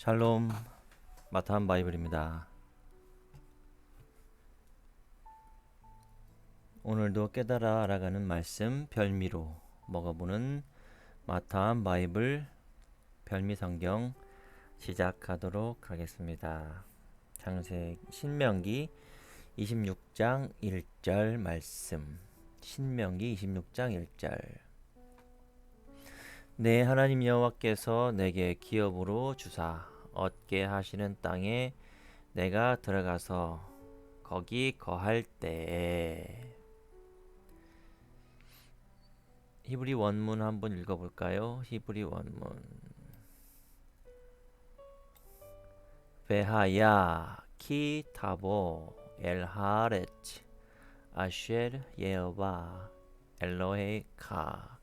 샬롬, 마타한 바이블입니다. 오늘도 깨달아 알아가는 말씀 별미로 먹어보는 마타한 바이블 별미 성경 시작하도록 하겠습니다. 창세기 신명기 26장 1절 말씀. 신명기 26장 1절. 내 하나님 여호와께서 내게 기업으로 주사 얻게 하시는 땅에 내가 들어가서 거기 거할 때에. 히브리 원문 한번 읽어볼까요? 히브리 원문. 베하야 키 타보 엘 하레츠 아쉘 예어바 엘로헤카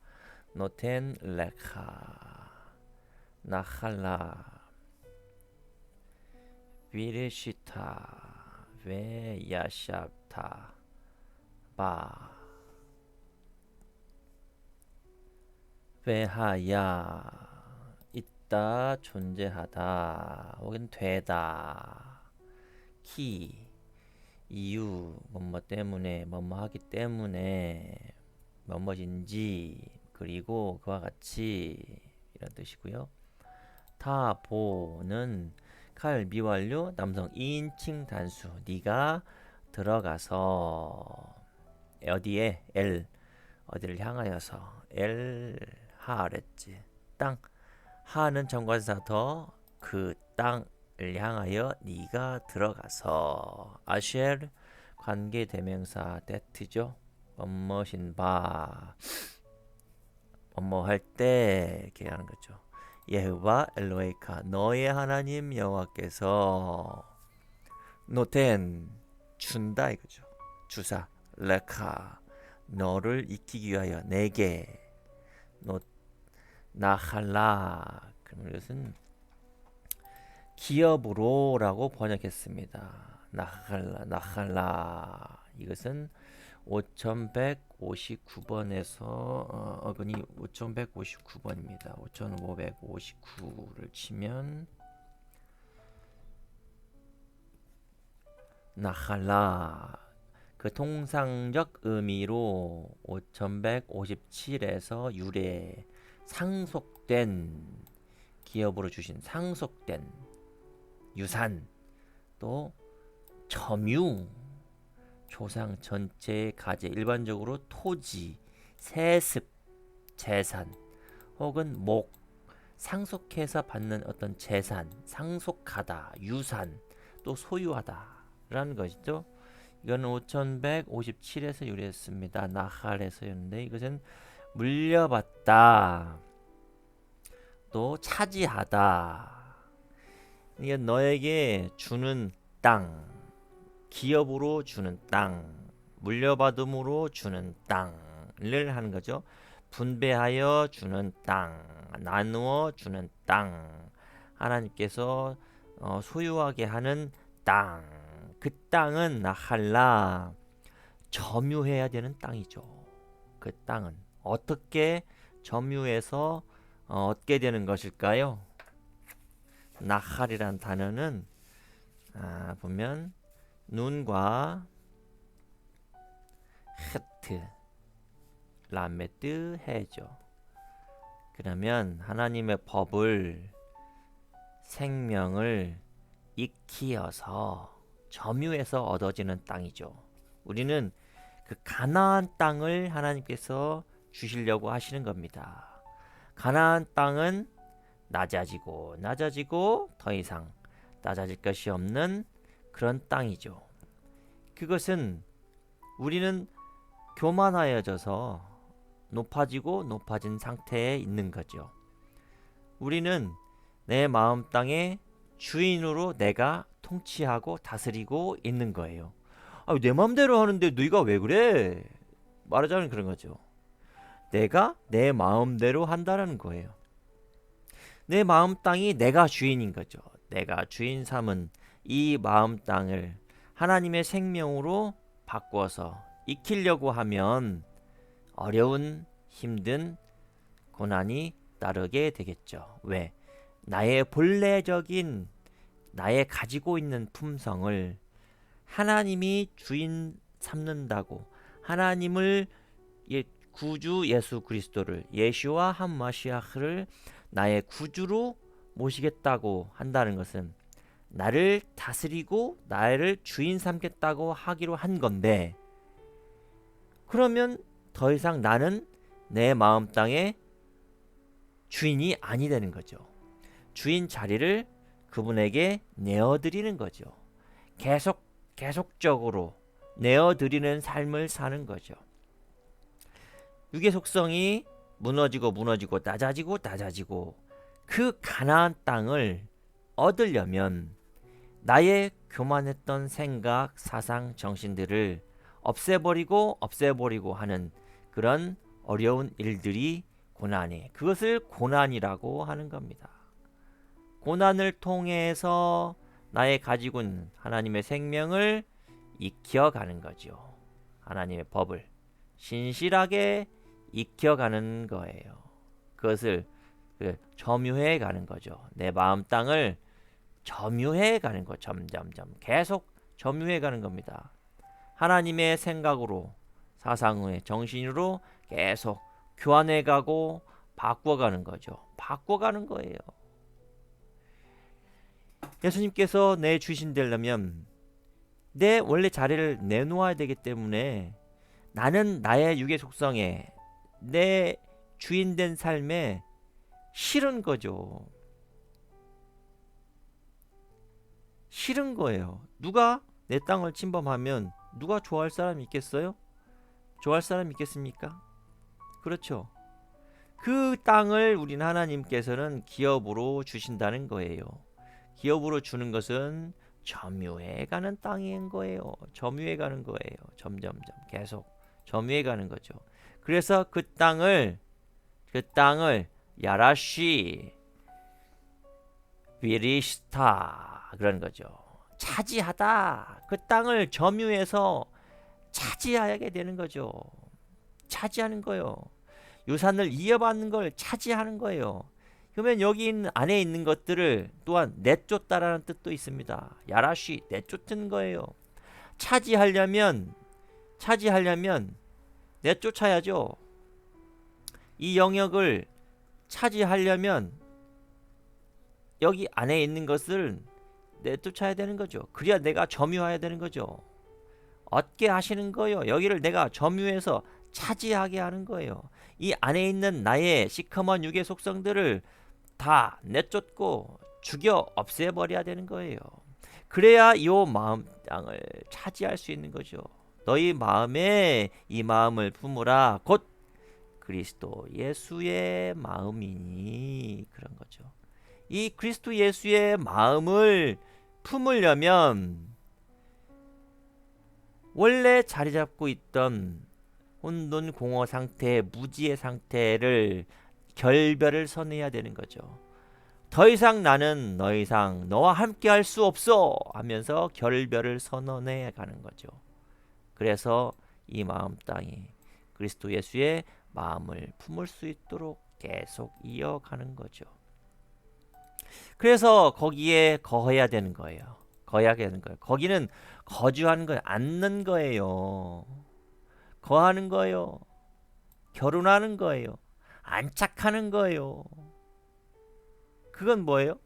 노텐 레카 나할라 비르시타 베야샵타 바 베하야 있다 존재하다 혹은 되다 키 이유 뭐뭐 때문에 뭐뭐 하기 때문에 뭐뭐인지 그리고 그와 같이 이런 뜻이고요. 타보는 칼 미완료 남성 2인칭 단수 네가 들어가서 어디에 엘 어디를 향하여서 엘 하랬지 땅 하는 정관사 더 그 땅을 향하여 네가 들어가서 아쉘 관계대명사 that죠. 뭐뭐신 바 뭐뭐 할 때 이렇게 하는 거죠. 예후바 엘로헤카 너의 하나님 여호와께서 노텐 준다 이거죠. 주사 레카 너를 익히기 위하여 내게 노 나할라 그럼 이것은 기업으로라고 번역했습니다. 나할라 이것은 5159번에서 어근이 5159번입니다. 5559를 치면 나할라 그 통상적 의미로 5157에서 유래 상속된 기업으로 주신 상속된 유산 또 점유 조상 전체의 가제 일반적으로 토지 세습 재산 혹은 목 상속해서 받는 어떤 재산 상속하다 유산 또 소유하다 라는 것이죠. 이거는 5157에서 유래했습니다. 나할에서였는데 이것은 물려받다 또 차지하다 이게 너에게 주는 땅 기업으로 주는 땅 물려받음으로 주는 땅을 하는 거죠. 분배하여 주는 땅 나누어 주는 땅 하나님께서 소유하게 하는 땅 그 땅은 나할라 점유해야 되는 땅이죠. 그 땅은 어떻게 점유해서 얻게 되는 것일까요? 나할이란 단어는 보면 눈과 헤트 라메드 해죠. 그러면 하나님의 법을 생명을 익히어서 점유해서 얻어지는 땅이죠. 우리는 그 가나안 땅을 하나님께서 주시려고 하시는 겁니다. 가나안 땅은 낮아지고 더 이상 낮아질 것이 없는 그런 땅이죠. 그것은 우리는 교만하여져서 높아진 상태에 있는 거죠. 우리는 내 마음 땅의 주인으로 내가 통치하고 다스리고 있는 거예요. 내 마음대로 하는데 너희가 왜 그래? 말하자면 그런 거죠. 내가 내 마음대로 한다는 거예요. 내 마음 땅이 내가 주인인 거죠. 내가 주인 삼은 이 마음 땅을 하나님의 생명으로 바꿔서 익히려고 하면 어려운 힘든 고난이 따르게 되겠죠. 왜? 나의 본래적인 나의 가지고 있는 품성을 하나님이 주인 삼는다고 하나님을 구주 예수 그리스도를 예슈와 함마시아흐를 나의 구주로 모시겠다고 한다는 것은 나를 다스리고 나를 주인 삼겠다고 하기로 한 건데, 그러면 더 이상 나는 내 마음 땅의 주인이 아니 되는 거죠. 주인 자리를 그분에게 내어드리는 거죠. 계속적으로 내어드리는 삶을 사는 거죠. 육의 속성이 무너지고 낮아지고 그 가나안 땅을 얻으려면 나의 교만했던 생각, 사상, 정신들을 없애버리고 하는 그런 어려운 일들이 고난이, 그것을 고난이라고 하는 겁니다. 고난을 통해서 나의 가지고 있는 하나님의 생명을 익혀가는 거죠. 하나님의 법을 신실하게 익혀가는 거예요. 그것을 점유해 가는 거죠. 내 마음 땅을 점유해 가는 거, 점점점 계속 점유해 가는 겁니다. 하나님의 생각으로, 사상의 정신으로 계속 교환해 가고 바꿔가는 거죠. 바꿔가는 거예요. 예수님께서 내 주신 되려면 내 원래 자리를 내놓아야 되기 때문에 나는 나의 육의 속성에 내 주인된 삶에 싫은 거죠. 싫은 거예요. 누가 내 땅을 침범하면 누가 좋아할 사람이 있겠어요? 좋아할 사람이 있겠습니까? 그렇죠. 그 땅을 우린 하나님께서는 기업으로 주신다는 거예요. 기업으로 주는 것은 점유해가는 땅인 거예요. 점유해가는 거예요. 점점점 계속 점유해가는 거죠. 그래서 그 땅을 야라시 비리스타 그런 거죠. 차지하다. 그 땅을 점유해서 차지하게 되는 거죠. 차지하는 거예요. 유산을 이어받는 걸 차지하는 거예요. 그러면 여기 안에 있는 것들을 또한 내쫓다라는 뜻도 있습니다. 야라시 내쫓는 거예요. 차지하려면 내쫓아야죠. 이 영역을 차지하려면 여기 안에 있는 것을 내쫓아야 되는 거죠. 그래야 내가 점유해야 되는 거죠. 얻게 하시는 거예요. 여기를 내가 점유해서 차지하게 하는 거예요. 이 안에 있는 나의 시커먼 육의 속성들을 다 내쫓고 죽여 없애버려야 되는 거예요. 그래야 이 마음 땅을 차지할 수 있는 거죠. 너희 마음에 이 마음을 품으라 곧 그리스도 예수의 마음이니, 그런 거죠. 이 그리스도 예수의 마음을 품으려면 원래 자리 잡고 있던 혼돈 공허 상태, 무지의 상태를 결별을 선해야 되는 거죠. 더 이상 나는 더 이상 너와 함께 할 수 없어 하면서 결별을 선언해 가는 거죠. 그래서 이 마음 땅이 그리스도 예수의 마음을 품을 수 있도록 계속 이어가는 거죠. 그래서 거기에 거해야 되는 거예요. 거해야 되는 거예요. 거기는 거주하는 거예요. 앉는 거예요. 거하는 거예요. 결혼하는 거예요. 안착하는 거예요. 그건 뭐예요?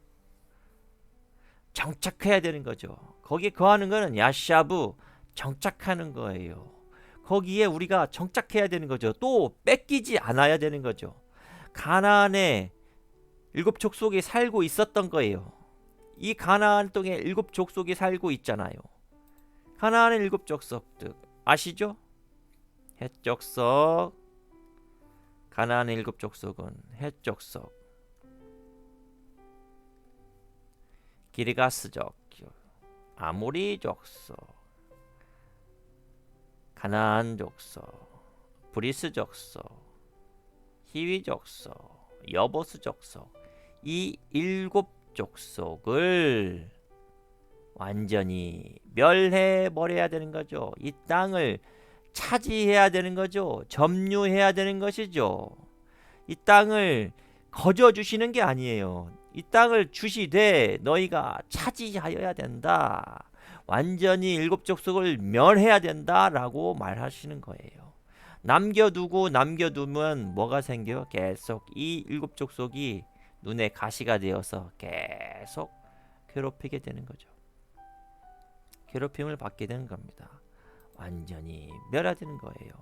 정착해야 되는 거죠. 거기에 거하는 거는 야샤부, 정착하는 거예요. 거기에 우리가 정착해야 되는 거죠. 또 뺏기지 않아야 되는 거죠. 가나안에 7 족속이 살고 있었던 거예요. 이 가나안 땅에 7 족속이 살고 있잖아요. 가나안의 7 족속들 아시죠? 헷 족속, 가나안의 7 족속은 헷 족속, 기르가스족, 아모리 족속, 가나안 족속, 브리스 족속, 히위 족속, 여보스 족속, 이 7 족속을 완전히 멸해 버려야 되는 거죠. 이 땅을 차지해야 되는 거죠. 점유해야 되는 것이죠. 이 땅을 거저 주시는 게 아니에요. 이 땅을 주시되 너희가 차지하여야 된다. 완전히 일곱 족속을 멸해야 된다라고 말하시는 거예요. 남겨두면 뭐가 생겨요? 계속 이 일곱 족속이 눈에 가시가 되어서 계속 괴롭히게 되는 거죠. 괴롭힘을 받게 되는 겁니다. 완전히 멸하되는 거예요.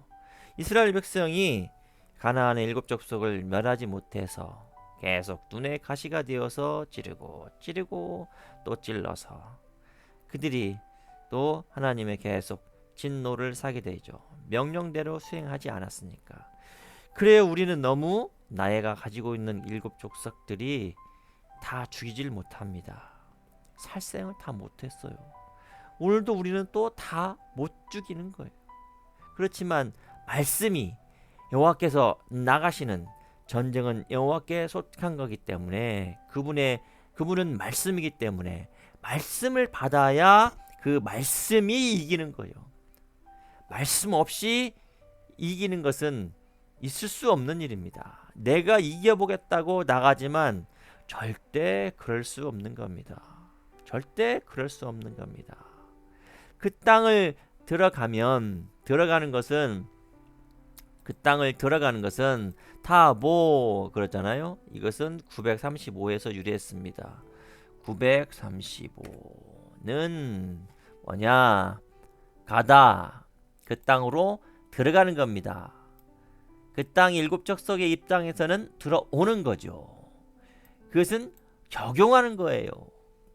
이스라엘 백성이 가나안의 일곱 족속을 멸하지 못해서 계속 눈에 가시가 되어서 찌르고 또 찔러서 그들이 또 하나님의 계속 진노를 사게 되죠. 명령대로 수행하지 않았으니까. 그래 우리는 너무 나해가 가지고 있는 일곱 족속들이 다 죽이질 못합니다. 살생을 다 못했어요. 오늘도 우리는 또 다 못 죽이는 거예요. 그렇지만 말씀이 여호와께서 나가시는 전쟁은 여호와께 속한 거기 때문에 그분은 말씀이기 때문에 말씀을 받아야 그 말씀이 이기는 거예요. 말씀 없이 이기는 것은 있을 수 없는 일입니다. 내가 이겨보겠다고 나가지만 절대 그럴 수 없는 겁니다. 절대 그럴 수 없는 겁니다. 그 땅을 들어가는 것은 다 그렇잖아요. 이것은 935에서 유래했습니다. 935는 뭐냐? 가다. 그 땅으로 들어가는 겁니다. 그 땅 일곱 족속의 입장에서는 들어오는 거죠. 그것은 적용하는 거예요.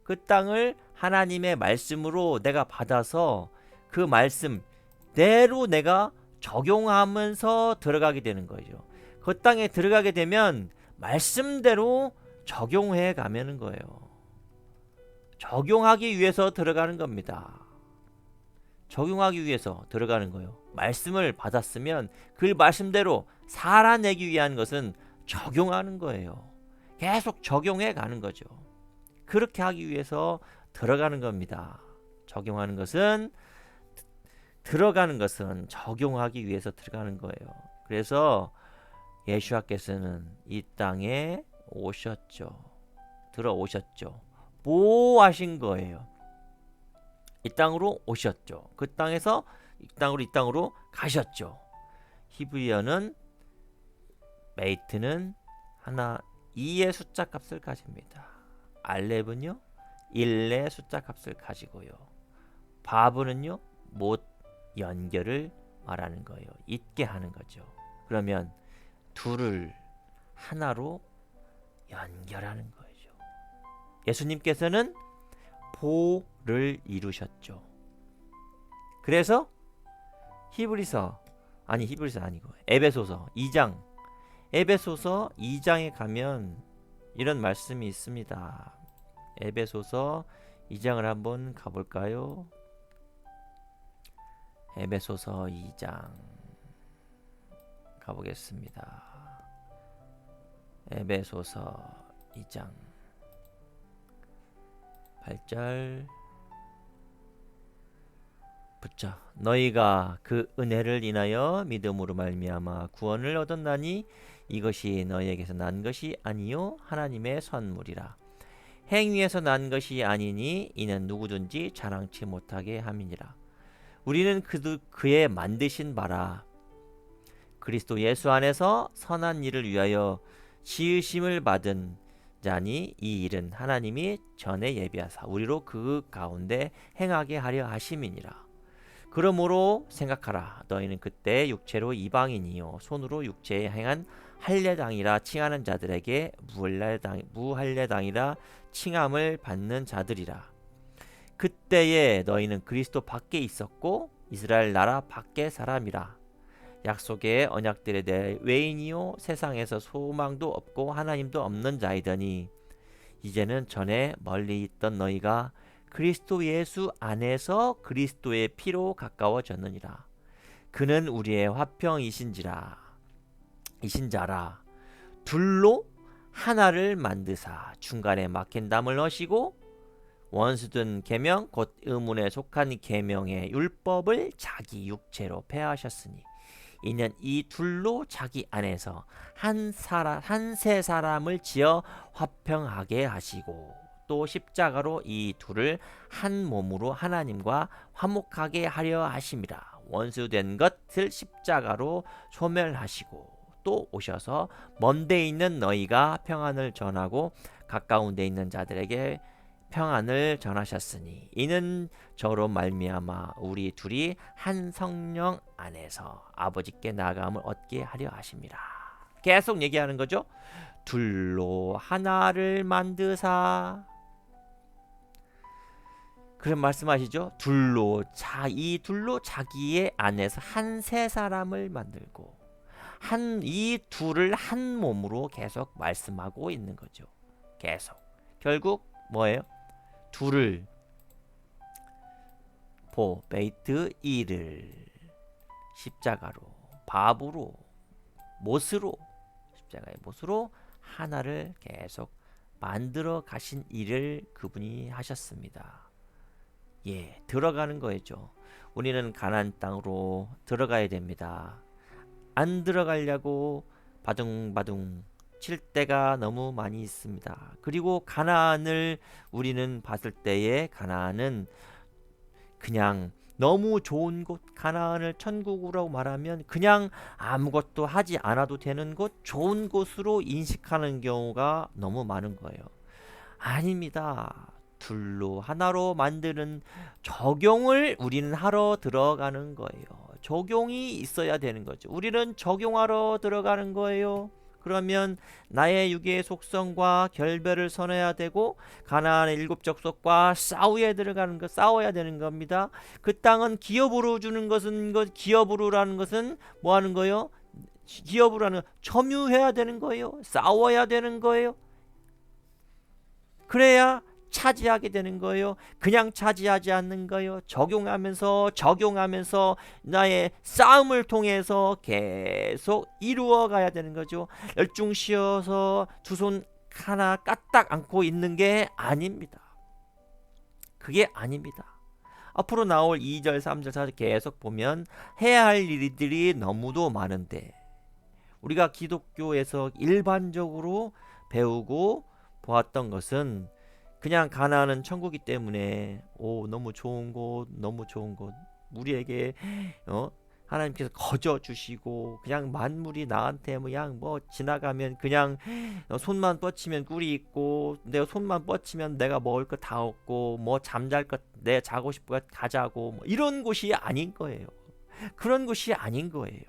그 땅을 하나님의 말씀으로 내가 받아서 그 말씀대로 내가 적용하면서 들어가게 되는 거죠. 그 땅에 들어가게 되면 말씀대로 적용해 가면은 거예요. 적용하기 위해서 들어가는 겁니다. 적용하기 위해서 들어가는 거예요. 말씀을 받았으면 그 말씀대로 살아내기 위한 것은 적용하는 거예요. 계속 적용해 가는 거죠. 그렇게 하기 위해서 들어가는 겁니다. 들어가는 것은 적용하기 위해서 들어가는 거예요. 그래서 예수와께서는 이 땅에 오셨죠. 들어오셨죠. 뭐 하신 거예요? 이 땅으로 오셨죠. 그 땅에서 이 땅으로 가셨죠. 히브리어는 메이트는 하나 2의 숫자 값을 가집니다. 알렙은요 1의 숫자 값을 가지고요. 바브는요 못 연결을 말하는 거예요. 있게 하는 거죠. 그러면 둘을 하나로 연결하는 거죠. 예수님께서는 보를 이루셨죠. 그래서 에베소서 2장에 가면 이런 말씀이 있습니다. 에베소서 2장을 한번 가볼까요? 에베소서 2장 가보겠습니다. 에베소서 2장 8절 붙자. 너희가 그 은혜를 인하여 믿음으로 말미암아 구원을 얻었나니 이것이 너희에게서 난 것이 아니요 하나님의 선물이라. 행위에서 난 것이 아니니 이는 누구든지 자랑치 못하게 함이니라. 우리는 그의 만드신 바라 그리스도 예수 안에서 선한 일을 위하여 지으심을 받은 자니 이 일은 하나님이 전에 예비하사 우리로 그 가운데 행하게 하려 하심이니라. 그러므로 생각하라. 너희는 그때 육체로 이방인이요 손으로 육체에 행한 할례당이라 칭하는 자들에게 무할례당이라 칭함을 받는 자들이라. 그때에 너희는 그리스도 밖에 있었고 이스라엘 나라 밖의 사람이라. 약속의 언약들에 대해 외인이요 세상에서 소망도 없고 하나님도 없는 자이더니 이제는 전에 멀리 있던 너희가 그리스도 예수 안에서 그리스도의 피로 가까워졌느니라. 그는 우리의 화평이신 자라. 둘로 하나를 만드사 중간에 막힌 담을 넣으시고 원수된 계명 곧 의문에 속한 계명의 율법을 자기 육체로 폐하셨으니 이는 이 둘로 자기 안에서 한 세 사람을 지어 화평하게 하시고 또 십자가로 이 둘을 한 몸으로 하나님과 화목하게 하려 하심이라. 원수된 것을 십자가로 소멸하시고 또 오셔서 먼데 있는 너희가 평안을 전하고 가까운 데 있는 자들에게 평안을 전하셨으니 이는 저로 말미암아 우리 둘이 한 성령 안에서 아버지께 나아감을 얻게 하려 하심이라. 계속 얘기하는 거죠. 둘로 하나를 만드사. 그런 말씀하시죠. 이 둘로 자기의 안에서 한 세 사람을 만들고 이 둘을 한 몸으로 계속 말씀하고 있는 거죠. 계속. 결국 뭐예요? 둘을 베이트 이를 십자가로 밥으로 못으로 십자가의 못으로 하나를 계속 만들어 가신 일을 그분이 하셨습니다. 예, 들어가는 거죠. 우리는 가나안 땅으로 들어가야 됩니다. 안 들어가려고 바둥바둥 칠 때가 너무 많이 있습니다. 그리고 가나안을 우리는 봤을 때에 가나안은 그냥 너무 좋은 곳, 가나안을 천국으로 말하면 그냥 아무것도 하지 않아도 되는 곳, 좋은 곳으로 인식하는 경우가 너무 많은 거예요. 아닙니다. 둘로 하나로 만드는 적용을 우리는 하러 들어가는 거예요. 적용이 있어야 되는 거죠. 우리는 적용하러 들어가는 거예요. 그러면 나의 육의 속성과 결별을 선해야 되고 가나안의 일곱 족속과 싸워야 되는 겁니다. 그 땅은 기업으로 주는 것은 기업으로라는 것은 뭐 하는 거예요? 기업으로라는 점유해야 되는 거예요. 싸워야 되는 거예요. 그래야 차지하게 되는 거예요. 그냥 차지하지 않는 거예요. 적용하면서 나의 싸움을 통해서 계속 이루어 가야 되는 거죠. 열중시어서 두 손 하나 까딱 안고 있는 게 아닙니다. 그게 아닙니다. 앞으로 나올 2절, 3절, 4절 계속 보면 해야 할 일들이 너무도 많은데 우리가 기독교에서 일반적으로 배우고 보았던 것은 그냥 가나안은 천국이기 때문에 너무 좋은 곳 우리에게 하나님께서 거저 주시고 그냥 만물이 나한테 그냥 뭐 지나가면 그냥 손만 뻗치면 꿀이 있고 내가 손만 뻗치면 내가 먹을 거 다 얻고 뭐 잠잘 것 내 자고 싶은 것 가자고 뭐 이런 곳이 아닌 거예요. 그런 곳이 아닌 거예요.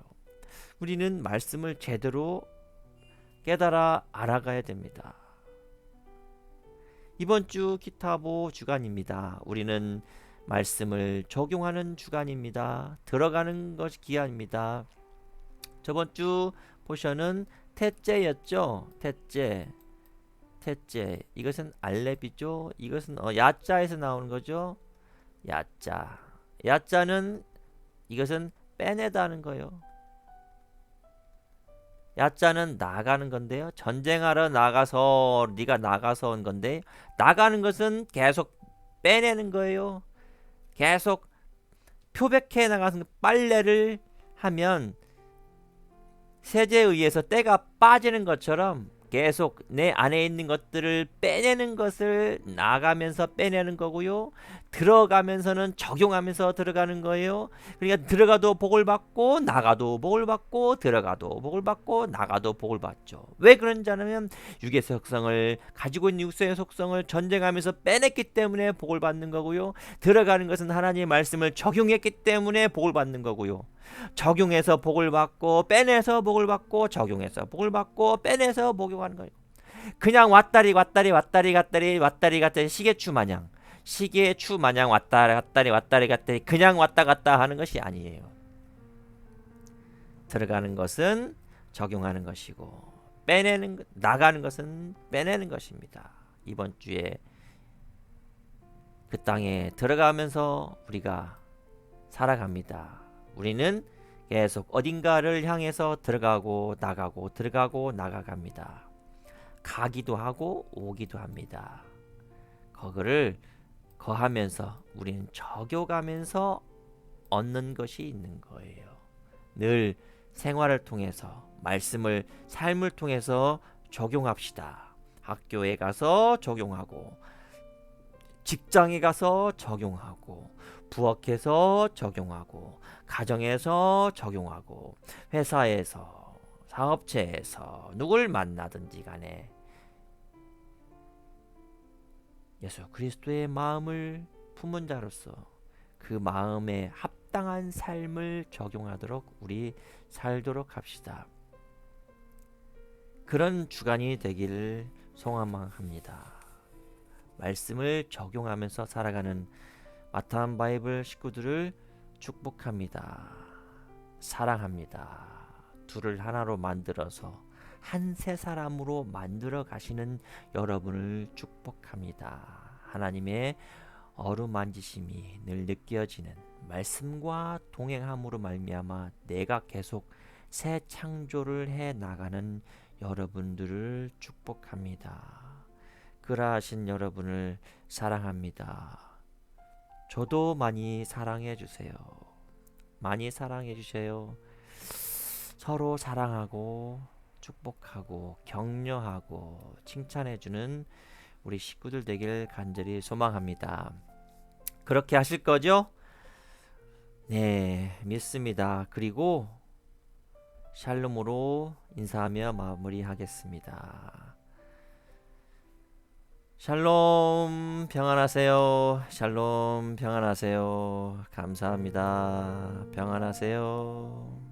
우리는 말씀을 제대로 깨달아 알아가야 됩니다. 이번 주 키타보 주간입니다. 우리는 말씀을 적용하는 주간입니다. 들어가는 것이 기한입니다. 저번 주 포션은 태째였죠. 태째. 이것은 알렙이죠. 이것은 야자에서 나오는 거죠. 야자는 이것은 빼내다는 거예요. 야자는 나가는 건데요. 전쟁하러 네가 나가서 온 건데 나가는 것은 계속 빼내는 거예요. 계속 표백해 나가서 빨래를 하면 세제에 의해서 때가 빠지는 것처럼 계속 내 안에 있는 것들을 빼내는 것을 나가면서 빼내는 거고요. 들어가면서는 적용하면서 들어가는 거예요. 그러니까 들어가도 복을 받고 나가도 복을 받고 들어가도 복을 받고 나가도 복을 받죠. 왜 그런지 아냐면 육의 속성을 가지고 있는 육의 속성을 전쟁하면서 빼냈기 때문에 복을 받는 거고요. 들어가는 것은 하나님의 말씀을 적용했기 때문에 복을 받는 거고요. 적용해서 복을 받고 빼내서 복을 받고 적용해서 복을 받고 빼내서 복용하는 거예요. 그냥 왔다리 갔다리 시계추 마냥 왔다리 갔다리 그냥 왔다 갔다 하는 것이 아니에요. 들어가는 것은 적용하는 것이고 나가는 것은 빼내는 것입니다. 이번 주에 그 땅에 들어가면서 우리가 살아갑니다. 우리는 계속 어딘가를 향해서 들어가고 나가갑니다. 가기도 하고 오기도 합니다. 그거를 거하면서 우리는 적용하면서 얻는 것이 있는 거예요. 늘 생활을 통해서, 말씀을 삶을 통해서 적용합시다. 학교에 가서 적용하고, 직장에 가서 적용하고, 부엌에서 적용하고, 가정에서 적용하고, 회사에서, 사업체에서 누굴 만나든지 간에 예수 그리스도의 마음을 품은 자로서 그 마음에 합당한 삶을 적용하도록 우리 살도록 합시다. 그런 주간이 되기를 소망합니다. 말씀을 적용하면서 살아가는 마타한 바이블 식구들을 축복합니다. 사랑합니다. 둘을 하나로 만들어서 한 세 사람으로 만들어 가시는 여러분을 축복합니다. 하나님의 어루만지심이 늘 느껴지는 말씀과 동행함으로 말미암아 내가 계속 새 창조를 해 나가는 여러분들을 축복합니다. 그러하신 여러분을 사랑합니다. 저도 많이 사랑해 주세요. 많이 사랑해 주세요. 서로 사랑하고 축복하고 격려하고 칭찬해 주는 우리 식구들 되길 간절히 소망합니다. 그렇게 하실 거죠? 네, 믿습니다. 그리고 샬롬으로 인사하며 마무리하겠습니다. 샬롬 평안하세요. 샬롬 평안하세요. 감사합니다. 평안하세요.